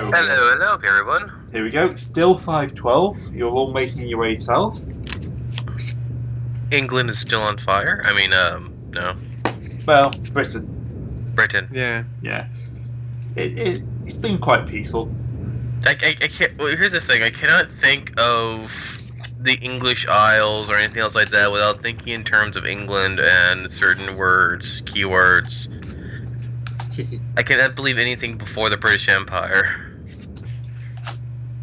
Hello, everyone. Here we go. Still 512. You're all making your way south. England is still on fire. I mean, no. Well, Britain. Britain. Yeah. Yeah. It's been quite peaceful. I can't. Well, here's the thing. I cannot think of the English Isles or anything else like that without thinking in terms of England and certain words, keywords. I cannot believe anything before the British Empire.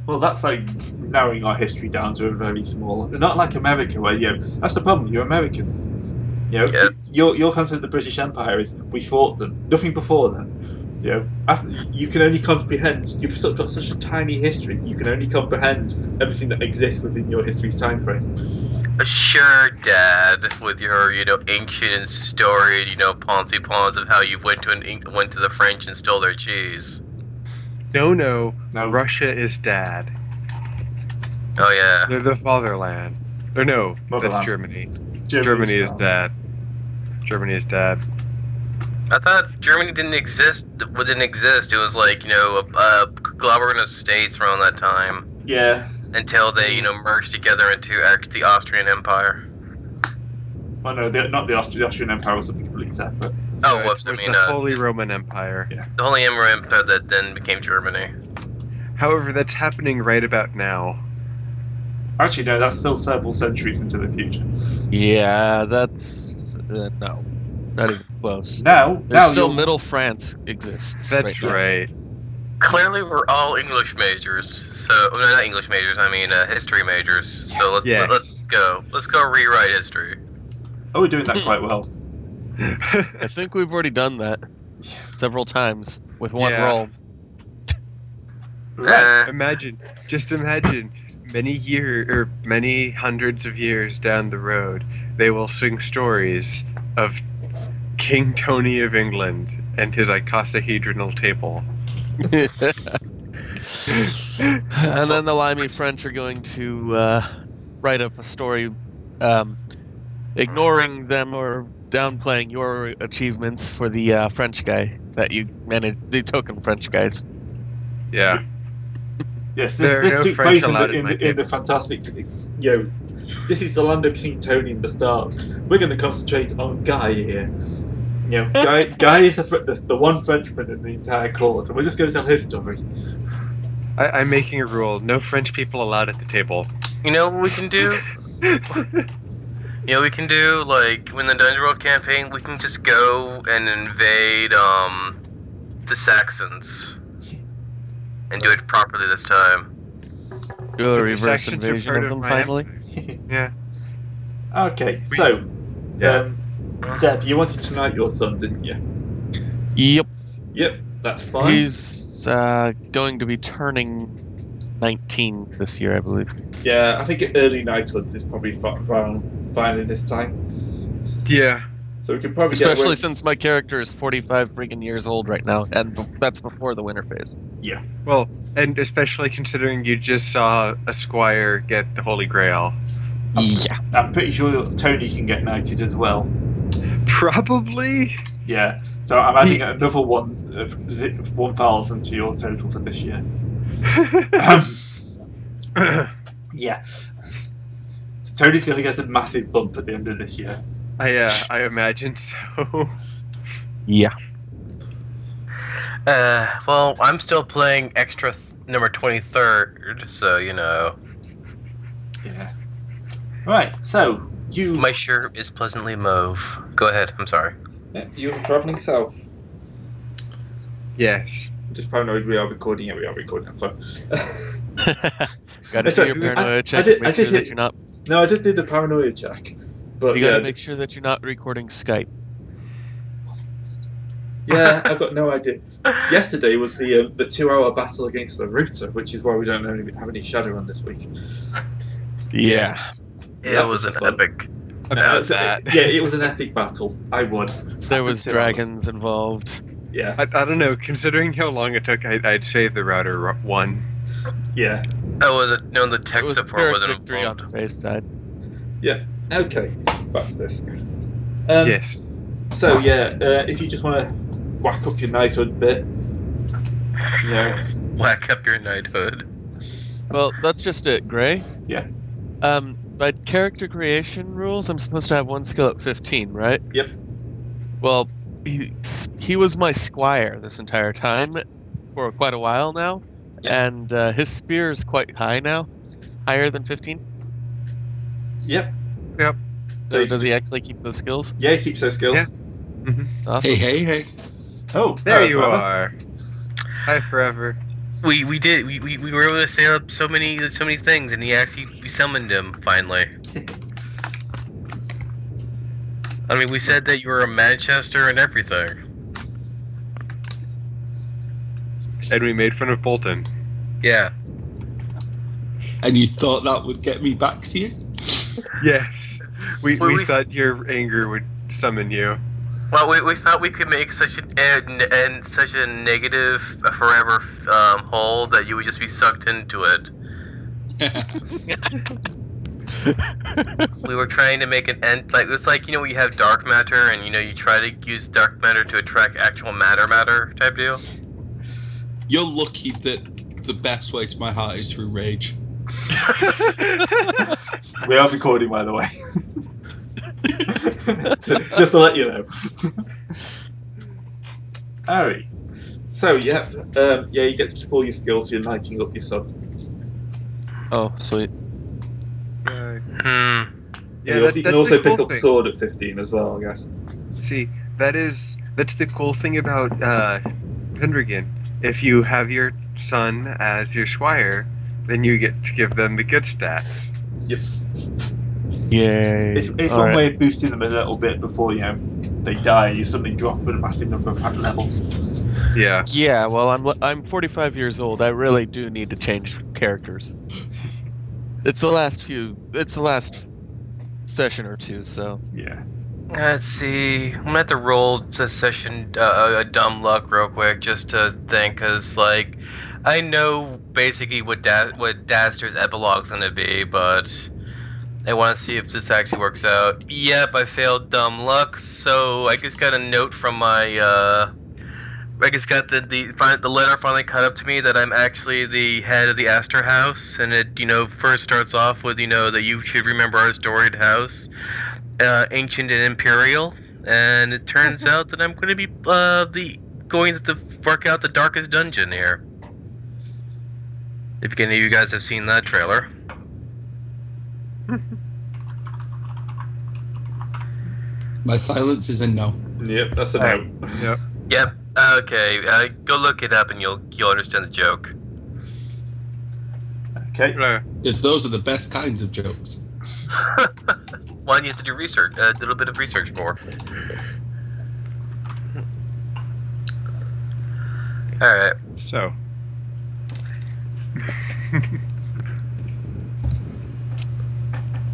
Well, that's like narrowing our history down to a very small. Not like America, where that's the problem. You're American. Yes. Your concept of the British Empire is we fought them. Nothing before then. After you can only comprehend. You've got such a tiny history. You can only comprehend everything that exists within your history's time frame. Sure, Dad, with your, ancient and storied, Ponzi pawns of how you went to the French and stole their cheese. No. Russia is dad. Oh, yeah. They're the fatherland. Or no, Motherland. that's Germany. Germany's Germany is dad. Germany is dad. I thought Germany didn't exist. It was like, a conglomerate of states around that time. Yeah. Until they, merged together into the Austrian Empire. Well, no, not the Austrian Empire was something completely separate. Oh, It whoops! was the Holy Roman Empire. Yeah. The Holy Roman Empire that then became Germany. However, that's happening right about now. Actually, no, that's still several centuries into the future. Yeah, that's no, not even close. Now Still Middle France exists. That's right. Clearly, we're all English majors. So, not English majors. I mean, history majors. So let's go. Let's go rewrite history. Oh, we're doing that quite well. I think we've already done that several times with one Yeah. roll. Right. Imagine, many hundreds of years down the road, they will sing stories of King Tony of England and his icosahedral table. And then the limey French are going to write up a story ignoring them or downplaying your achievements for the French guy that you managed, the token French guys. Yeah. Yes, There are this no took French place allowed at in my the table. fantastic. This is the land of King Tony in the start. We're going to concentrate on Guy here. Guy is the one Frenchman in the entire court, and we're just going to tell his story. I'm making a rule: no French people allowed at the table. You know what we can do? We can do, like, when the Dungeon World campaign, we can just go and invade, the Saxons. And do it properly this time. Do a The reverse Saxons are invasion part of them my finally. Yeah. Okay, so Zeb, you wanted to knight your son, didn't you? Yep. Yep, that's fine. He's going to be turning 19 this year, I believe. Yeah, I think early knighthoods is probably fine in this time. Yeah. So we could probably Especially since my character is 45 freaking years old right now, and that's before the winter phase. Yeah. Well, and especially considering you just saw a squire get the Holy Grail. Yeah. I'm pretty sure Tony can get knighted as well. Probably. Yeah. So I'm adding another 1,000 to your total for this year. Yeah. So Tony's going to get a massive bump at the end of this year. I imagine so. Yeah. Well, I'm still playing extra number 23rd, so, Yeah. Right, so you... My shirt is pleasantly mauve. Go ahead, I'm sorry. Yeah, you're travelling south. Yes. Just paranoid we are recording. Yeah, we are recording, that's fine. Gotta do your paranoia check. Make sure that you're not. No, I did do the paranoia check. But You gotta make sure that you're not recording Skype. Yeah, I've got no idea. Yesterday was the 2-hour battle against the Router, which is why we don't have any Shadowrun this week. Yeah. It was an epic. Yeah, it was an epic battle. I won. There was dragons involved. Yeah. I don't know. Considering how long it took, I'd say the router won. Yeah. Oh, was it? No, the tech It was support wasn't Pyrrhic victory on involved. the face side. Yeah. Okay. Back to this. Yes. So yeah, if you just want to whack up your knighthood bit, whack up your knighthood. Well, that's just it, Gray. Yeah. By character creation rules, I'm supposed to have one skill at 15, right? Yep. Well, he was my squire this entire time for quite a while now, and his spear is quite high now, higher than 15. Yep. So does he actually keep those skills? Yeah, he keeps those skills. Yeah. Awesome. Hey. Oh, There you forever. are. Hi, Forever. We were able to say up so many things, and we summoned him finally. I mean, we said that you were a Manchester and everything. And we made fun of Bolton. Yeah. And you thought that would get me back to you? Yes. We thought your anger would summon you. Well, we thought we could make such a negative forever hole that you would just be sucked into it. We were trying to make an end, like, it's like, you have dark matter, and you try to use dark matter to attract actual matter type deal. You're lucky that the best way to my heart is through rage. We are recording, by the way. Just to let you know. Alright. So, you get to keep all your skills, you're knighting up your son. Oh, sweet. Yeah, you can also pick up the sword at 15 as well, I guess. See, that's the cool thing about Pendragon. If you have your son as your squire, then you get to give them the good stats. Yep. Yay. It's one way of boosting them a little bit before, they die and you suddenly drop a massive number of levels. Yeah. Yeah, well, I'm 45 years old. I really do need to change characters. It's the last session or two, so. Yeah. Let's see. I'm gonna have to roll to session a dumb luck real quick just to think, cause like I know basically what Daster's epilogue's gonna be, but I want to see if this actually works out. Yep, I failed dumb luck, so I just got a note from my I just got the letter finally cut up to me that I'm actually the head of the Astor House, and it first starts off with that you should remember our storied house. Ancient and imperial, and it turns out that I'm going to be going to work out the darkest dungeon here. If any of you guys have seen that trailer. My silence is a no. Yep, that's a no. Yep. Yep. Okay. Go look it up, and you'll understand the joke. Okay. Because those are the best kinds of jokes. One you have to do research, a little bit of research for. Alright. So.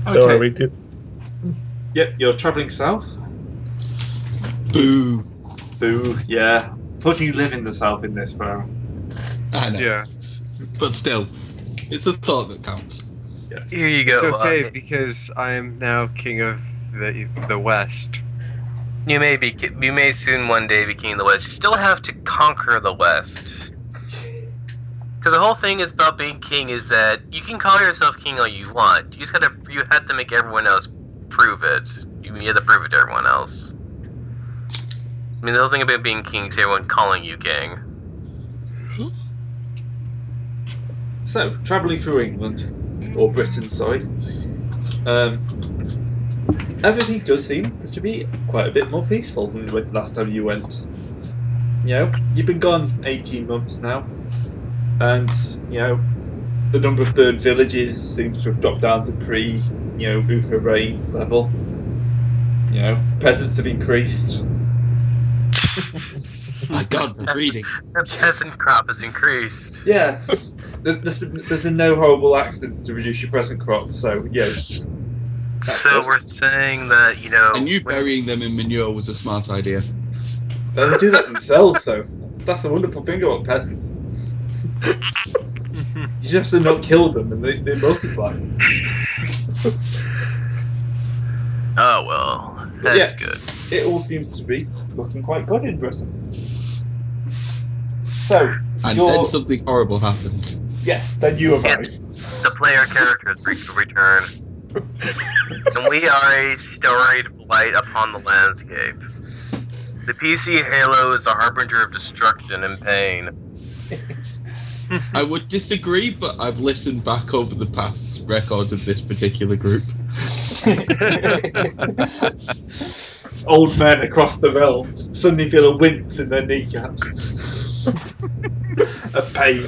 Okay. So are we good? Yep, you're travelling south. Boo. Boo, yeah. Unfortunately, you live in the south in this, Farrell. I know. Yeah. But still, it's the thought that counts. Here you go. It's okay because I am now king of the West. You may soon one day be king of the West. You still have to conquer the West. Because the whole thing is about being king is that you can call yourself king all you want. You have to make everyone else prove it. You have to prove it to everyone else. I mean, the whole thing about being king is everyone calling you king. So, travelling through England, or Britain, sorry, everything does seem to be quite a bit more peaceful than last time you went. You've been gone 18 months now, and, the number of burned villages seems to have dropped down to pre-Uther reign level. Peasants have increased. My God, the breeding. The peasant crop has increased. Yeah, there's been no horrible accidents to reduce your present crop, so, So we're saying that, And you burying them in manure was a smart idea. they do that themselves, so that's a wonderful thing about peasants. You just have to not kill them and they multiply. Oh, well, that's good. It all seems to be looking quite good in Britain. So, And You're- then something horrible happens. Yes, then you arrive. The player characters return. And we are a storied blight upon the landscape. The PC Halo is a harbinger of destruction and pain. I would disagree, but I've listened back over the past records of this particular group. Old men across the realm suddenly feel a wince in their kneecaps. A pain.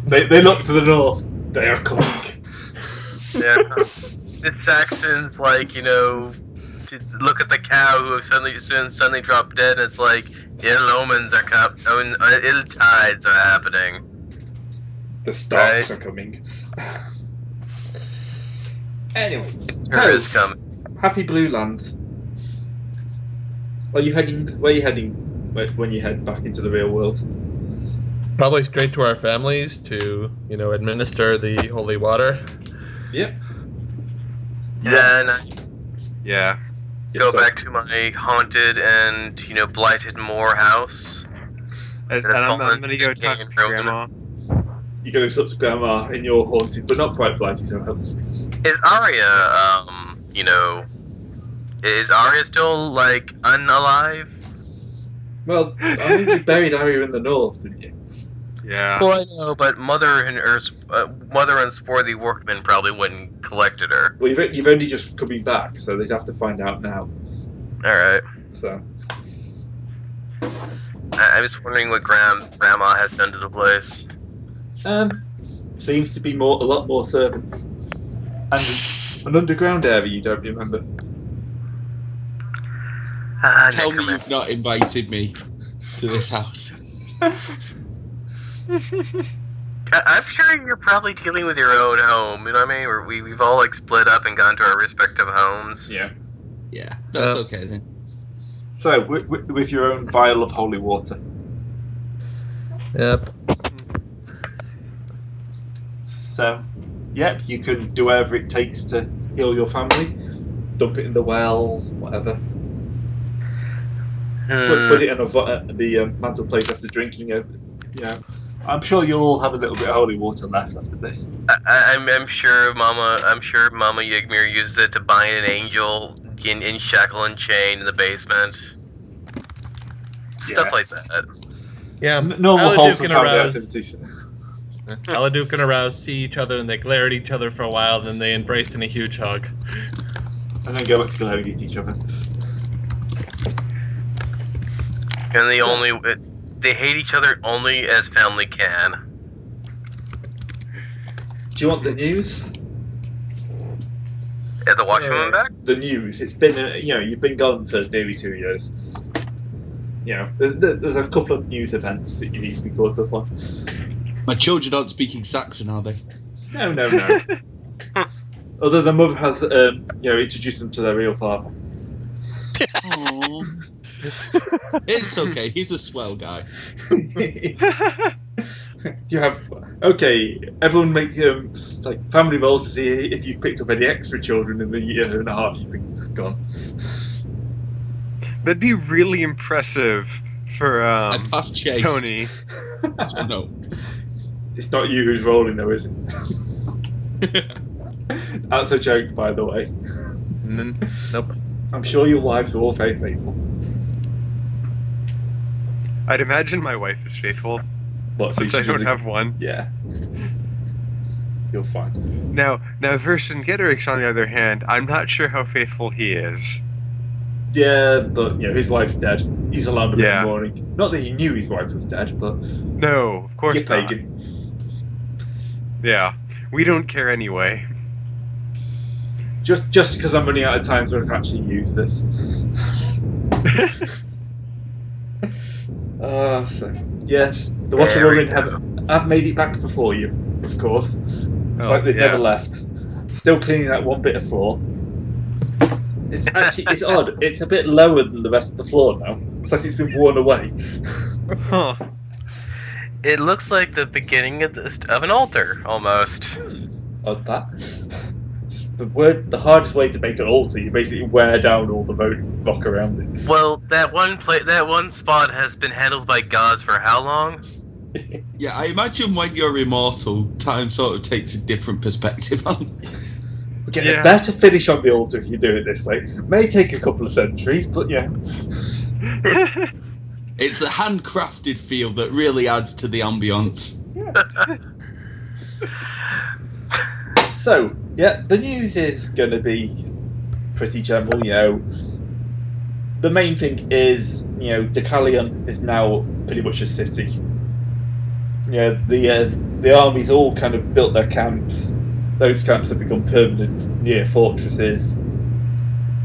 They look to the north. They are coming. Yeah. The Saxons, like, you know, to look at the cow who have suddenly dropped dead, and it's like, ill omens are ill tides are happening. The Starks Right. are coming. Anyway, Her is coming. Happy Blue Lands. Are you heading? Where are you heading when you head back into the real world? Probably straight to our families to, administer the holy water. Yep. And Yeah. go back to my haunted and, blighted Moor house. And I'm gonna go talk to Grandma. You go to talk to Grandma in your haunted, but not quite blighted house. Is Arya, is Arya still, like, unalive? Well, I think you buried Arya in the north, didn't you? Yeah. Well, I know, but Mother and Swarthy Workman probably went and collected her. Well, you've only just coming back, so they'd have to find out now. Alright. So, I'm just wondering what Grandma has done to the place. seems to be a lot more servants, and an underground area you don't remember. Tell me you've not invited me to this house. I'm sure you're probably dealing with your own home, you know what I mean? Where we've all, like, split up and gone to our respective homes. Yeah. Yeah, that's okay then. So, with your own vial of holy water. Yep. So, yep, you can do whatever it takes to heal your family. Dump it in the well, whatever. Put it in the mantelpiece after drinking it. Yeah, I'm sure you'll all have a little bit of holy water left after this. I'm sure Mama Yigmir uses it to bind an angel in shackle and chain in the basement. Stuff like that. Yeah. Normal Aladuke wholesome and family Arouse. activities. Aladuke and Arouse see each other and they glare at each other for a while, then they embrace in a huge hug. And then go back to glaring at each other. And they hate each other only as family can. Do you want the news? Is the Watchwoman back? The news. It's been, you've been gone for nearly 2 years. There's a couple of news events that you need to be caught up on. My children aren't speaking Saxon, are they? No. Although the mother has, introduced them to their real father. It's okay, he's a swell guy. You have everyone make family roles to see if you've picked up any extra children in the year and a half you've been gone. That'd be really impressive for I passed Chase. Tony. So no. It's not you who's rolling though, is it? That's a joke, by the way. Nope. I'm sure your wives are all very faithful. I'd imagine my wife is faithful, But since I don't have one. Yeah. You're fine. Now Vercingetorix, on the other hand, I'm not sure how faithful he is. Yeah, but his wife's dead. He's alarmed in Yeah. the morning. Not that he knew his wife was dead, but No, of course you're not. pagan. Yeah, we don't care anyway. Just because I'm running out of time so I can actually use this. Yes, the Washerwomen have made it back before you, of course. It's like they've never left. Still cleaning that one bit of floor. It's odd. It's a bit lower than the rest of the floor now. It's like it's been worn away. Huh. It looks like the beginning of an altar, almost. Odd that. the hardest way to make an altar, you basically wear down all the rock around it. Well, that one spot has been handled by gods for how long? Yeah, I imagine when you're immortal, time sort of takes a different perspective on. Get a better finish on the altar if you do it this way. It may take a couple of centuries, but yeah. It's the handcrafted feel that really adds to the ambience. So, yeah, the news is going to be pretty general, you know. The main thing is, you know, Deucalion is now pretty much a city. You know, the armies all kind of built their camps. Those camps have become permanent near fortresses.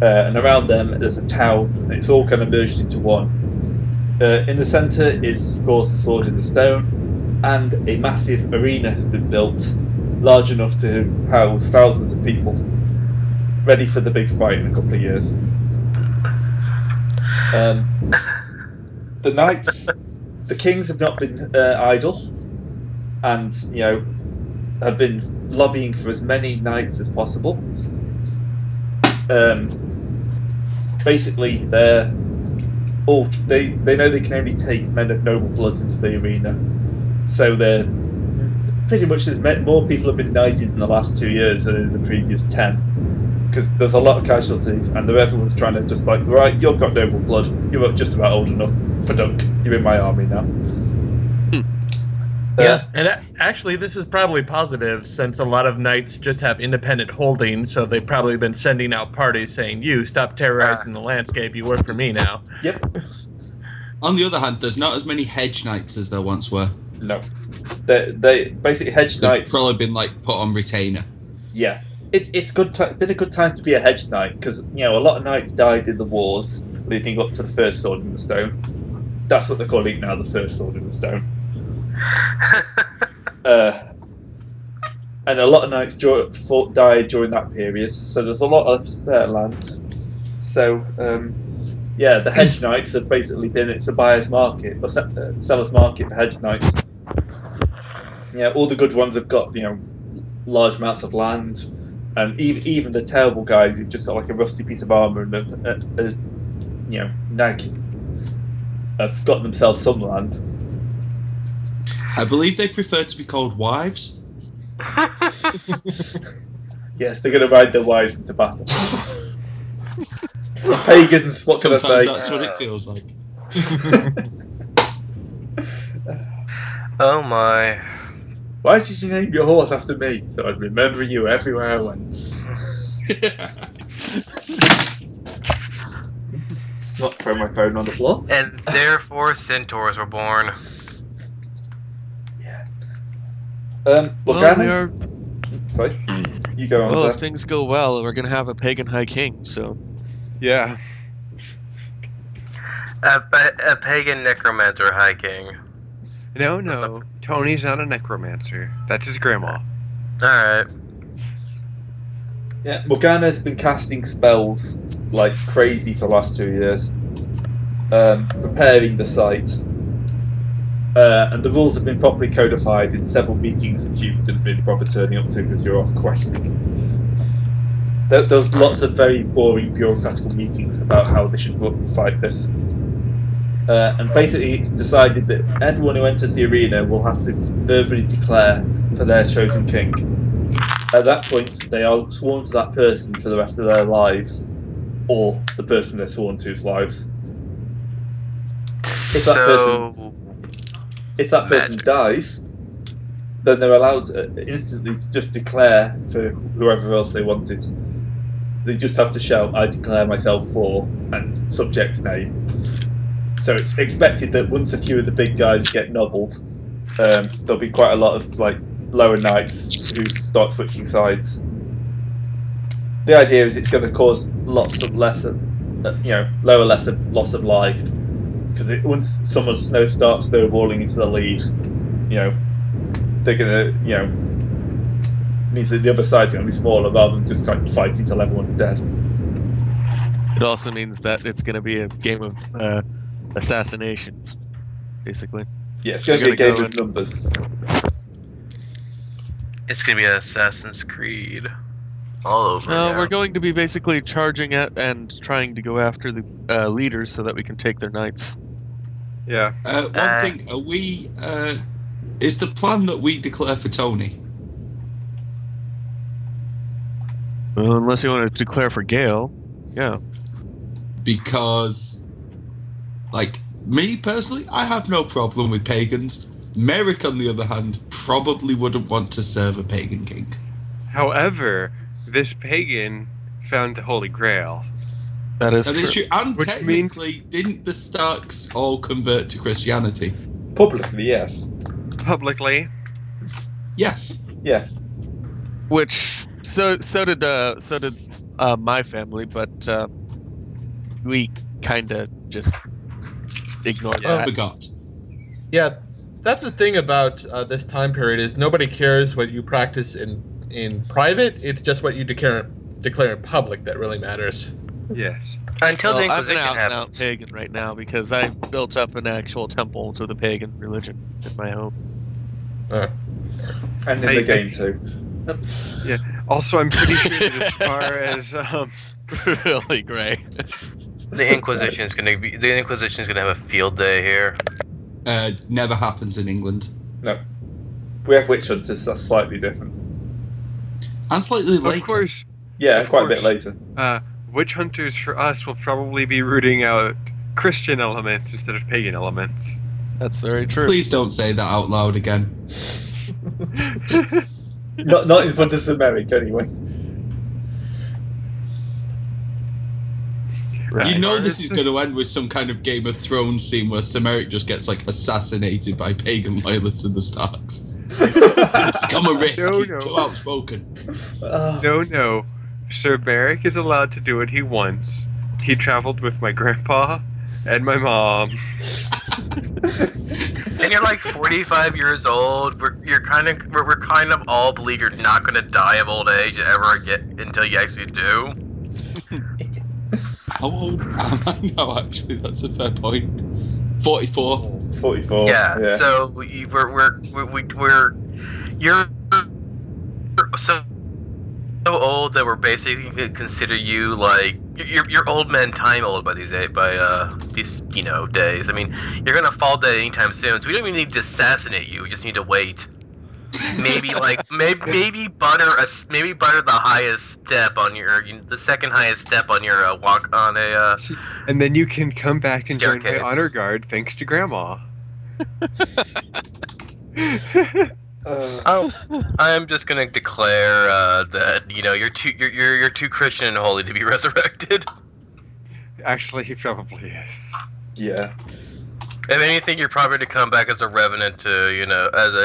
And around them there's a town, and it's all kind of merged into one. In the centre is, of course, the Sword in the Stone, and a massive arena has been built, large enough to house thousands of people, ready for the big fight in a couple of years. The knights, the kings have not been idle, and, you know, have been lobbying for as many knights as possible. Basically, they know they can only take men of noble blood into the arena, so they're pretty much more people have been knighted in the last 2 years than in the previous 10, because there's a lot of casualties, and everyone's trying to just like, right, you've got noble blood, you're just about old enough for dunk, you're in my army now. Yeah, and actually this is probably positive, since a lot of knights just have independent holdings, so they've probably been sending out parties saying, you, stop terrorizing the landscape, you work for me now. Yep. On the other hand, there's not as many hedge knights as there once were. No. They basically hedge knights. They've probably been like put on retainer. Yeah. It's been a good time to be a hedge knight, because, you know, a lot of knights died in the wars leading up to the first Sword in the Stone. That's what they're calling it now, the first Sword in the Stone. And a lot of knights died during that period, so there's a lot of spare land. So, yeah, the hedge knights have basically been, it's a buyer's market, or seller's market for hedge knights. Yeah, all the good ones have got, you know, large amounts of land, and even the terrible guys who've just got like a rusty piece of armour and a you know, nag have got themselves some land. I believe they prefer to be called wives. Yes, they're going to ride their wives into battle. Pagans, what Sometimes can I say? that's what it feels like. Oh my. Why did you name your horse after me? So I'd remember you everywhere I went. Let's not throw my phone on the floor. And therefore centaurs were born. Yeah. Well, Morgana? Sorry, you go on. well, Sir. if things go well, we're gonna have a pagan high king. So Yeah. A pagan necromancer high king. No. Tony's not a necromancer. That's his grandma. Alright. Yeah, Morgana's been casting spells like crazy for the last 2 years, preparing the site. And the rules have been properly codified in several meetings which you didn't really bother turning up to because you're off questing. There's lots of very boring bureaucratical meetings about how they should fight this. And basically it's decided that everyone who enters the arena will have to verbally declare for their chosen king. At that point, they are sworn to that person for the rest of their lives, or the person they're sworn to's lives. If that person dies, then they're allowed to instantly to just declare for whoever else they wanted. They just have to shout, "I declare myself for," and subject's name. So it's expected that once a few of the big guys get nobbled, there'll be quite a lot of like lower knights who start switching sides. The idea is it's going to cause lots of loss of life, because once someone starts snowballing into the lead, you know, they're going to, means that the other side's going to be smaller rather than just like fighting till everyone's dead. it also means that it's gonna be a game of assassinations, basically. Yeah, it's going to be a game of numbers. It's gonna be Assassin's Creed. all over. No, now. we're going to be basically charging it and trying to go after the leaders so that we can take their knights. Yeah. One thing, are we? Is the plan that we declare for Tony? Well, unless you want to declare for Gale, yeah. Because, like, me personally, I have no problem with pagans. Merrick, on the other hand, probably wouldn't want to serve a pagan king. However, this pagan found the Holy Grail. That is That true. is true. And Which technically, didn't the Starks all convert to Christianity? Publicly, yes. Publicly. Yes. Yeah. Which so did my family, but we kind of just ignored Yeah. that. Forgot. Yeah, that's the thing about this time period is nobody cares what you practice in private. It's just what you declare in public that really matters. Yes. Until the Well, I'm an Inquisition out-and-out happens. pagan right now because I built up an actual temple to the pagan religion in my home. And in the game too. Also, I'm pretty sure that as far as Really, Gray. The Inquisition is gonna have a field day here. Never happens in England. No. We have witch hunters, that's slightly different. And slightly later. of course, Yeah, Of quite a bit course. later. witch hunters for us will probably be rooting out Christian elements instead of pagan elements. That's very true. Please don't say that out loud again. Not in front of Sir Merrick, anyway. Right. You know this is going to end with some kind of Game of Thrones scene where Sir Merrick just gets like assassinated by pagan loyalists in the Starks. Become a risk. No, He's no. too outspoken. No. Sir Barrick is allowed to do what he wants. He traveled with my grandpa and my mom. And you're like 45 years old. We're kind of all believe you're not going to die of old age ever again until you actually do. How old am I now? Actually, that's a fair point. 44. 44. Yeah. So you're so old that we're basically gonna consider you like you're old man time old by these days days. I mean, you're gonna fall dead anytime soon, so we don't even need to assassinate you. We just need to wait. Maybe maybe butter the highest step on the second highest step on your walk on a And then you can come back and join my Staircase. honor guard thanks to grandma. I'm just gonna declare that you're too Christian and holy to be resurrected. Actually, he probably is. Yeah. If anything, you're probably to come back as a revenant to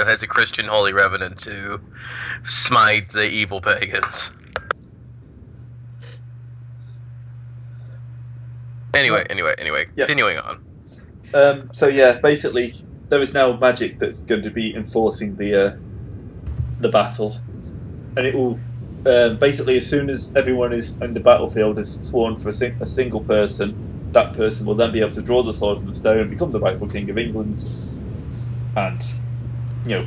as a Christian holy revenant to smite the evil pagans. Anyway, Yeah. continuing on. So yeah, basically, there is now magic that's going to be enforcing the battle, and it will basically, as soon as everyone is in the battlefield is sworn for a single person, that person will then be able to draw the sword from the stone and become the rightful king of England, and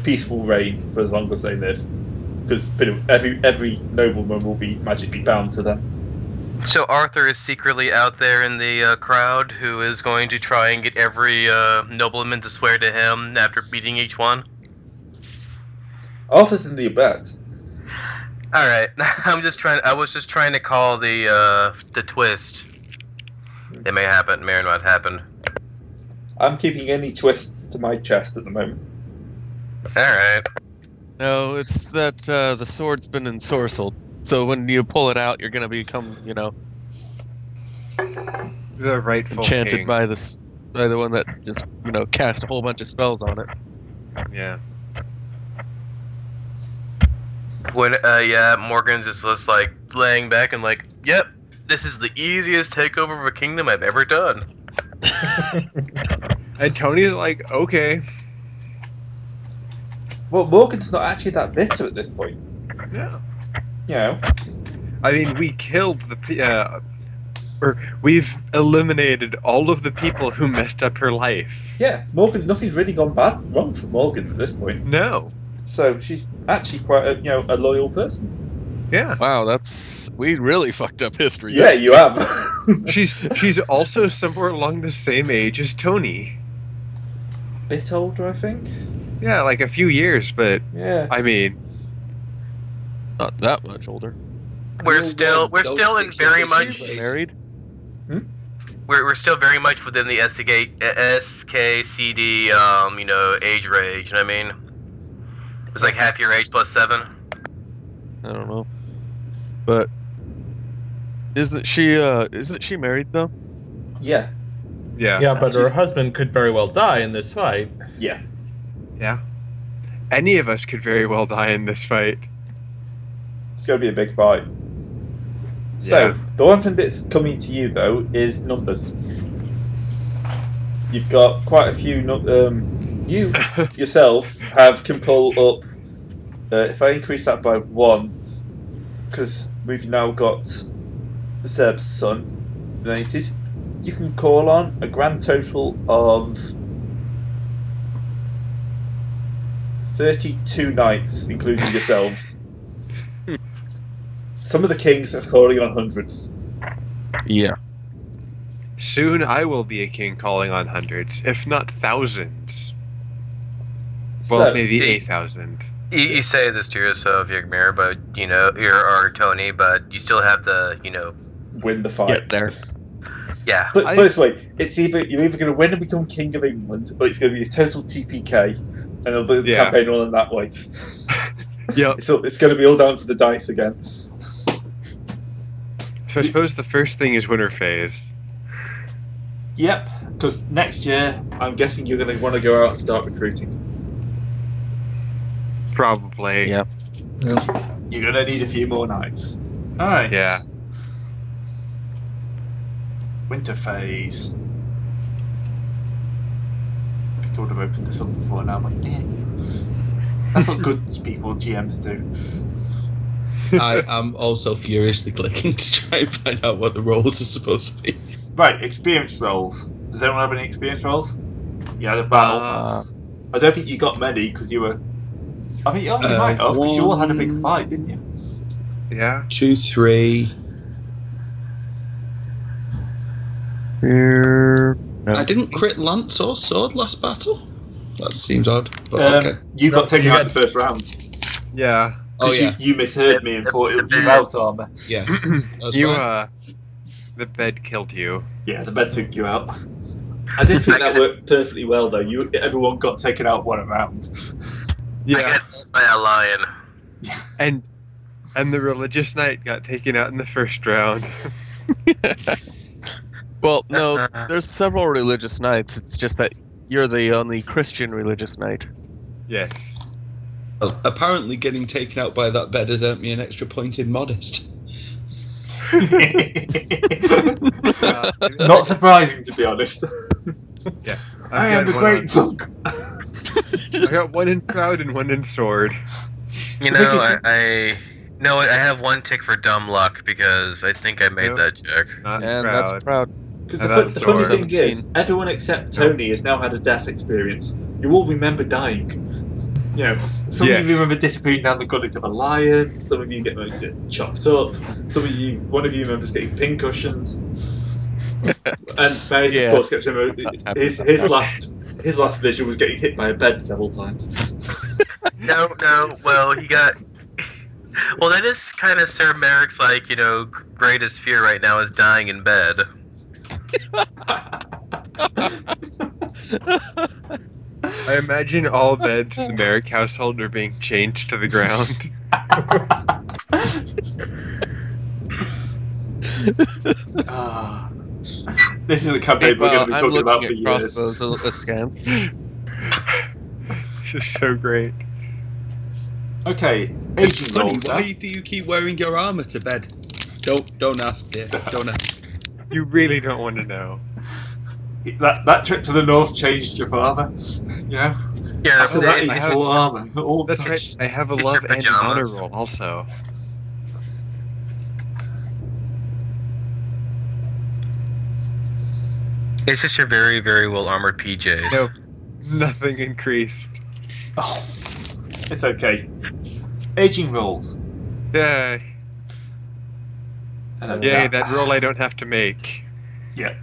peace will reign for as long as they live, because every nobleman will be magically bound to them. So Arthur is secretly out there in the crowd, who is going to try and get every nobleman to swear to him after beating each one. Arthur's in the abet. All right, I was just trying to call the twist. It may happen, may or not happen. I'm keeping any twists to my chest at the moment. All right. No, it's that the sword's been ensorcelled. So when you pull it out, you're gonna become, The rightful enchanted king. by the one that just, cast a whole bunch of spells on it. Yeah. When Morgan's just like laying back and like, yep, this is the easiest takeover of a kingdom I've ever done. And Tony's like, okay. Well, Morgan's not actually that bitter at this point. Yeah. I mean, we killed or we've eliminated all of the people who messed up her life. Yeah, Morgan. Nothing's really gone wrong for Morgan at this point. No. So she's actually quite a loyal person. Yeah. Wow, we really fucked up history. Yeah, you have. She's also somewhere along the same age as Tony. Bit older, I think. Yeah, like a few years, but Yeah. I mean, Not that much older. We're Rule still one, we're don't still in stick your very fish much in place. Married? we're still very much within the SKCD age range. You know what I mean? It was like half your age plus 7. I don't know. But isn't she married though? Yeah. yeah. Yeah, but her She's- husband could very well die in this fight. Yeah. Yeah. Any of us could very well die in this fight. It's going to be a big fight. So, Yeah. the one thing that's coming to you, though, is numbers. You've got quite a few... you yourself can pull up... if I increase that by 1, because we've now got Zeb's son donated, you can call on a grand total of 32 knights, including yourselves. Some of the kings are calling on hundreds. Yeah. Soon I will be a king calling on hundreds, if not thousands. Well, So, maybe 8,000. You say this to yourself, Yigmir, but you're Tony, but you still have the win the fight. Get there. yeah. But put it this way, you're either going to win and become king of England, or it's going to be a total TPK, and the Yeah. campaign will end that way. Yep. It's going to be all down to the dice again. So I suppose the first thing is winter phase. Yep, because next year, I'm guessing you're going to want to go out and start recruiting. Probably. Yeah. You're going to need a few more knights. Alright. Yeah. Winter phase. I think I would have opened this up before now. I'm like, eh. That's what good people, GMs do. I am also furiously clicking to try and find out what the roles are supposed to be. Right, experience rolls. Does anyone have any experience rolls? You had a battle. I don't think you got many because you were. I think you might have because you all had a big fight, didn't you? Yeah. 2, 3. Here. I didn't crit lance or sword last battle. That seems odd, but okay. You got taken you out had- in the first round. Yeah. Oh 'Cause yeah, you misheard me and thought it was your belt armor. yeah. That's You, fine. the bed killed you. Yeah, the bed took you out. I did think that worked perfectly well though. Everyone got taken out one round. I Yeah. got hit by a lion. And the religious knight got taken out in the first round. Well, no, there's several religious knights. It's just that you're the only Christian religious knight. Yes. Well, apparently getting taken out by that bed has earned me an extra point in modest. Not surprising, to be honest. Yeah. I am a great dog. I got one in proud and one in sword. You know, I have 1 tick for dumb luck because I think I made Nope. that check. Not And proud. that's proud. Because And the that's funny sword. thing is, everyone except Tony has now had a death experience. You all remember dying. You know, some Yes. of you remember disappearing down the gullet of a lion. Some of you get chopped up. One of you remembers getting pincushioned. And Mary, Yeah. of course, gets remember his last vision was getting hit by a bed several times. No, well, he got... Well, that is kind of Sir Merrick's, greatest fear right now is dying in bed. I imagine all beds in the Merrick household are being changed to the ground. Ah. This is a campaign we're going to be I'm talking about looking for at years. crossbows askance. This is so great. Okay, It's aging funny. rolls. Why do you keep wearing your armor to bed? Don't ask, dear. Don't ask. You really don't want to know. That trip to the north changed your father. Yeah. Yeah, After that, he I just have- wore armor all the That's time. right. I have a It's love your and an honor pajamas. roll also. it's just your very, very well armored PJs. Nope. Nothing increased. Oh, it's okay. Aging rolls. Yeah. And Yay, that roll I don't have to make. Yeah.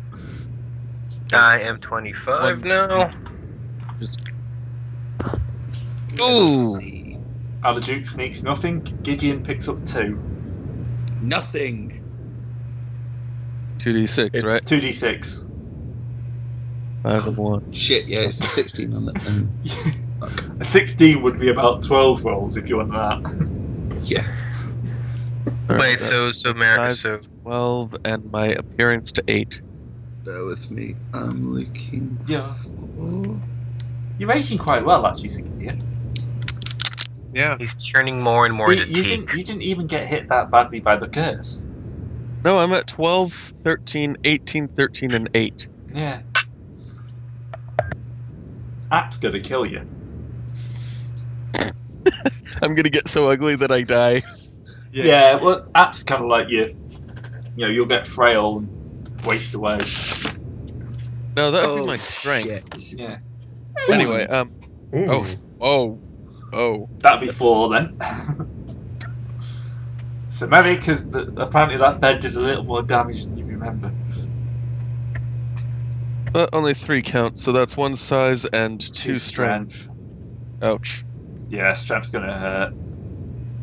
I am 25 now. Let's Ooh. see. Aladuke sneaks nothing. Gideon picks up 2. Nothing. 2d6, right? 2d6. 5 and 1. Shit, yeah, it's the 16 on it. A 16 would be about 12 rolls if you want that. Yeah. Wait, so size so 12 and my appearance to 8. Bear with me. I'm looking. Yeah. You're raging quite well, actually, Gideon. Yeah. he's turning more and more into You teak. didn't even get hit that badly by the curse. No, I'm at 12, 13, 18, 13, and 8. Yeah. App's gonna kill you. I'm gonna get so ugly that I die. Yeah, well, App's kind of like you. You know, you'll get frail and waste away. No, that would be my strength. Shit. Yeah. Anyway, Ooh. oh. That'd be 4 then. So maybe because apparently that bed did a little more damage than you remember. But only 3 count, so that's 1 size and 2 strength. Ouch. Yeah, strength's gonna hurt.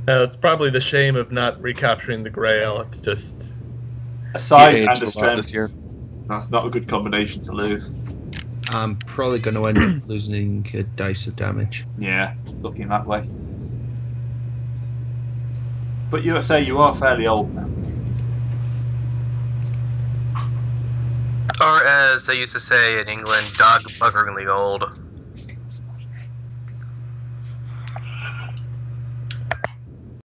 It's probably the shame of not recapturing the Grail. It's just A size aged and a a lot strength. this year. That's not a good combination to lose. I'm probably going to end up losing a dice of damage. Yeah, looking that way. But you say you are fairly old now. Or as they used to say in England, dog buggeringly old.